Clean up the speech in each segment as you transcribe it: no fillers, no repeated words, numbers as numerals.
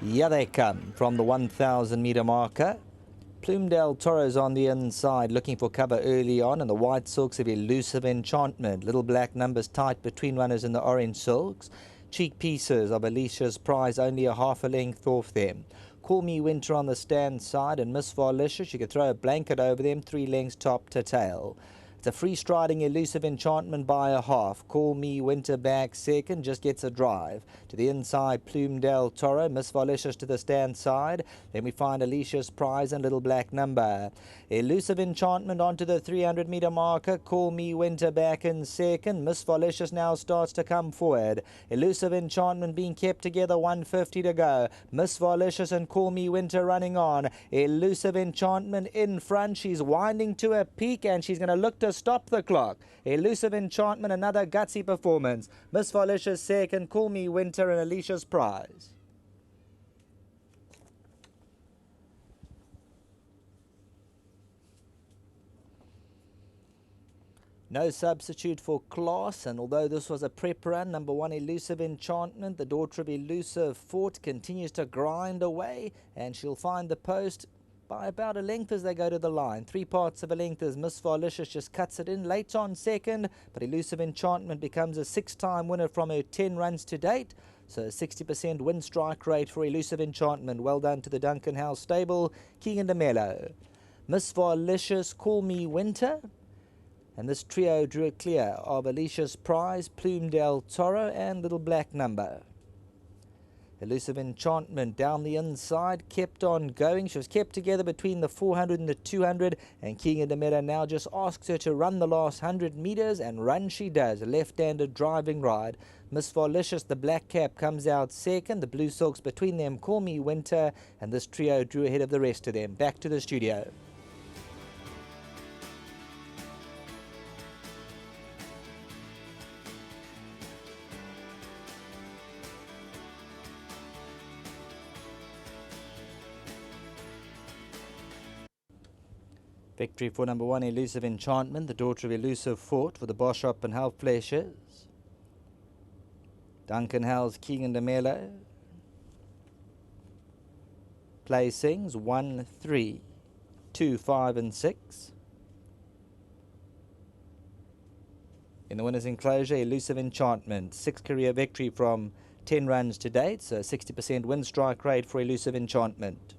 Yeah, they come from the 1,000 meter marker. Plumedale Toro's on the inside, looking for cover early on, and the white silks of Elusive Enchantment. Little black numbers tight between runners in the orange silks. Cheek pieces of Alicia's Prize, only a half a length off them. Call Me Winter on the stand side, and Miss Varlicious, you could throw a blanket over them, 3 lengths top to tail. It's a free-striding Elusive Enchantment by a half. Call Me Winter back second, just gets a drive. To the inside, Plumedale Toro, Miss Varlicious to the stand side. Then we find Alicia's Prize and Little Black Number. Elusive Enchantment onto the 300 meter marker. Call Me Winter back in second. Miss Varlicious now starts to come forward. Elusive Enchantment being kept together, 150 to go. Miss Varlicious and Call Me Winter running on. Elusive Enchantment in front. She's winding to a peak and she's going to look to stop the clock. Elusive Enchantment, another gutsy performance. Miss Varlicious second, Call Me Winter and Alicia's Prize. No substitute for class, and although this was a prep run, number 1 Elusive Enchantment, the daughter of Elusive Fort, continues to grind away, and she'll find the post by about a length as they go to the line. 3 parts of a length as Miss Varlicious just cuts it in late on second, but Elusive Enchantment becomes a 6-time winner from her 10 runs to date. So a 60% win strike rate for Elusive Enchantment. Well done to the Duncan House stable, Keegan DeMello. Miss Varlicious, Call Me Winter. And this trio drew it clear of Alicia's Prize, Plumedale Toro and Little Black Number. Elusive Enchantment down the inside, kept on going. She was kept together between the 400 and the 200, and Keegan DeMello now just asks her to run the last 100 meters, and run she does. A left-handed driving ride. Miss Varlicious, the black cap, comes out second. The blue silks between them, Call Me Winter, and this trio drew ahead of the rest of them. Back to the studio. Victory for number 1 Elusive Enchantment, the daughter of Elusive Fort, for the Boschop and Half Fleshes. Duncan Howell's Keegan DeMello. Placings 1, 3, 2, 5 and 6. In the winner's enclosure, Elusive Enchantment, 6 career victory from 10 runs to date, so 60% win strike rate for Elusive Enchantment.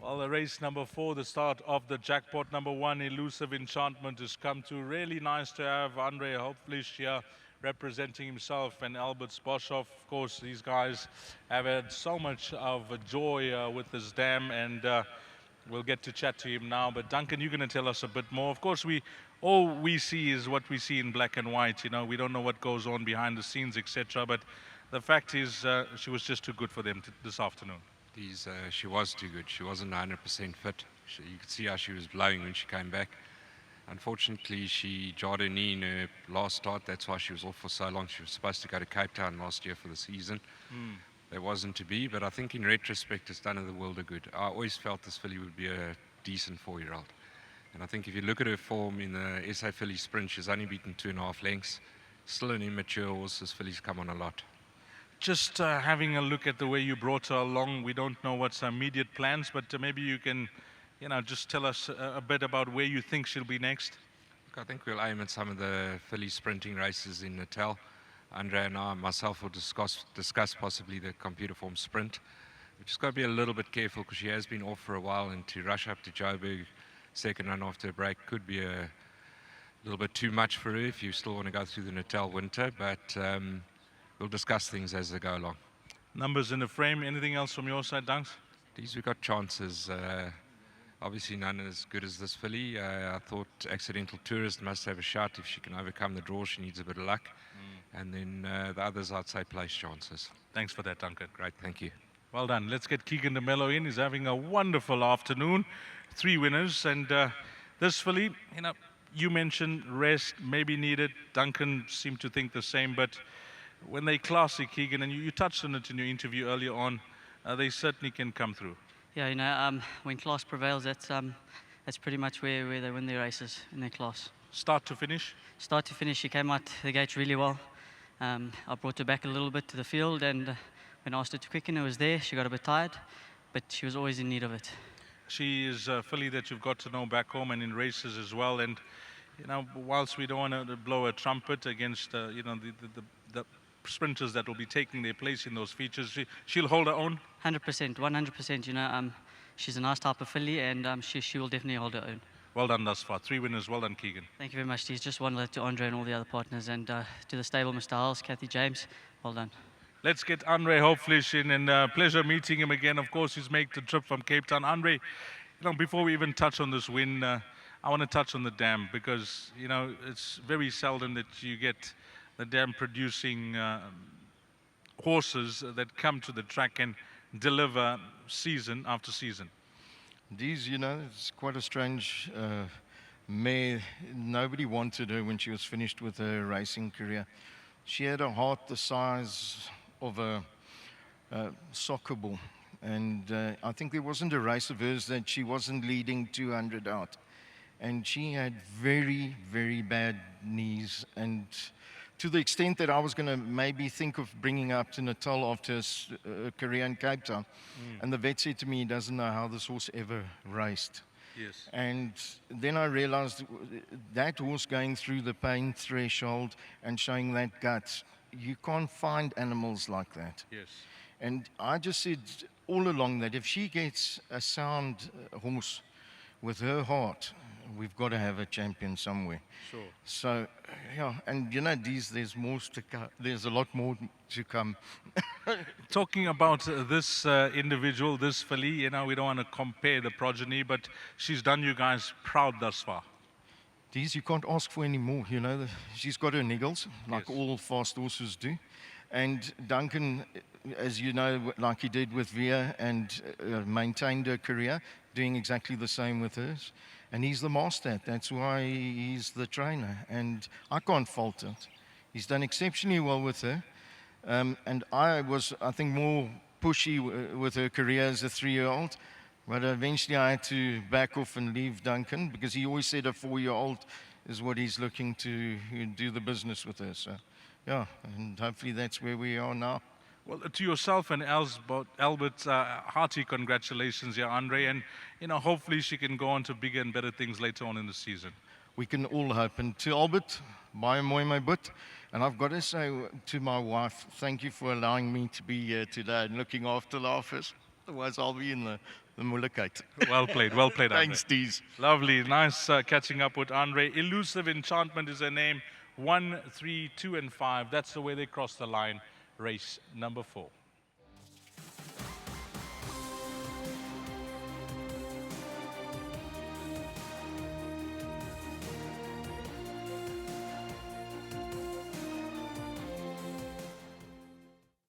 Well, the race number 4, the start of the jackpot, number 1, Elusive Enchantment, has come to. Really nice to have Andre Helflish here representing himself, and Albert Boshoff. Of course, these guys have had so much of a joy with this dam, and we'll get to chat to him now. But Duncan, you're going to tell us a bit more. Of course, all we see is what we see in black and white. You know, we don't know what goes on behind the scenes, etc. But the fact is, she was just too good for them this afternoon. She was too good. She wasn't 100% fit. You could see how she was blowing when she came back. Unfortunately, she jarred her knee in her last start. That's why she was off for so long. She was supposed to go to Cape Town last year for the season. There wasn't to be, but I think in retrospect, it's done her the world of good. I always felt this filly would be a decent 4-year-old. And I think if you look at her form in the SA Filly Sprint, she's only beaten 2.5 lengths. Still an immature horse. This filly's come on a lot. Just having a look at the way you brought her along, we don't know what's her immediate plans, but maybe you can, just tell us a bit about where you think she'll be next. Look, I think we'll aim at some of the filly sprinting races in Natal. Andre and I, myself, will discuss possibly the computer form sprint. We've just got to be a little bit careful because she has been off for a while, and to rush up to Joburg, second run after a break, could be a little bit too much for her if you still want to go through the Natal winter, but we'll discuss things as they go along. Numbers in the frame. Anything else from your side, Dunks? These we got chances. Obviously none as good as this filly. I thought Accidental Tourist must have a shot. If she can overcome the draw, she needs a bit of luck. And then the others, I'd say, place chances. Thanks for that, Duncan. Great, thank you. Well done. Let's get Keegan de Mello in. He's having a wonderful afternoon. 3 winners. And this filly, you mentioned rest may be needed. Duncan seemed to think the same. But when they classy, Keegan, and you touched on it in your interview earlier on, they certainly can come through. Yeah, when class prevails, that's pretty much where they win their races, in their class. Start to finish? Start to finish, she came out the gate really well. I brought her back a little bit to the field, and when I asked her to quicken, it was there. She got a bit tired, but she was always in need of it. She is a filly that you've got to know back home and in races as well. And, whilst we don't want to blow a trumpet against, the sprinters that will be taking their place in those features, she'll hold her own? 100%, 100%. She's a nice type of filly, and she will definitely hold her own. Well done thus far. 3 winners. Well done, Keegan. Thank you very much. He's just one left to Andre and all the other partners, and to the stable, Mr. Howells, Kathy James. Well done. Let's get Andre Hopfleisch in, and pleasure meeting him again. Of course, he's made the trip from Cape Town. Andre, before we even touch on this win, I want to touch on the dam, because it's very seldom that you get the dam producing horses that come to the track and deliver season after season. These, it's quite a strange mare. Nobody wanted her when she was finished with her racing career. She had a heart the size of a soccer ball. And I think there wasn't a race of hers that she wasn't leading 200 out. And she had very, very bad knees. And to the extent that I was going to maybe think of bringing her up to Natal after a career in Cape Town. And the vet said to me, he doesn't know how this horse ever raced. Yes. And then I realized that horse going through the pain threshold and showing that gut, you can't find animals like that. Yes. And I just said all along that if she gets a sound horse with her heart, we've got to have a champion somewhere. Sure. So, yeah, and there's more to come. There's a lot more to come. Talking about this individual, this filly, we don't want to compare the progeny, but she's done you guys proud thus far. You can't ask for any more, She's got her niggles, like Yes. all fast horses do. And Duncan, as you know, like he did with Via, and maintained her career, doing exactly the same with hers. And he's the master. That's why he's the trainer. And I can't fault it. He's done exceptionally well with her. And I was, I think, more pushy with her career as a 3-year-old. But eventually I had to back off and leave Duncan, because he always said a 4-year-old is what he's looking to do the business with her. So, yeah, and hopefully that's where we are now. Well, to yourself and Albert, hearty congratulations, Andre, and hopefully she can go on to bigger and better things later on in the season. We can all hope. And to Albert, baie mooi my boet. And I've got to say to my wife, thank you for allowing me to be here today and looking after the office. Otherwise, I'll be in the moeilikheid. Well played, Andre. Thanks, Dees. Lovely, nice catching up with Andre. Elusive Enchantment is her name. 1, 3, 2, and 5. That's the way they cross the line. Race number 4.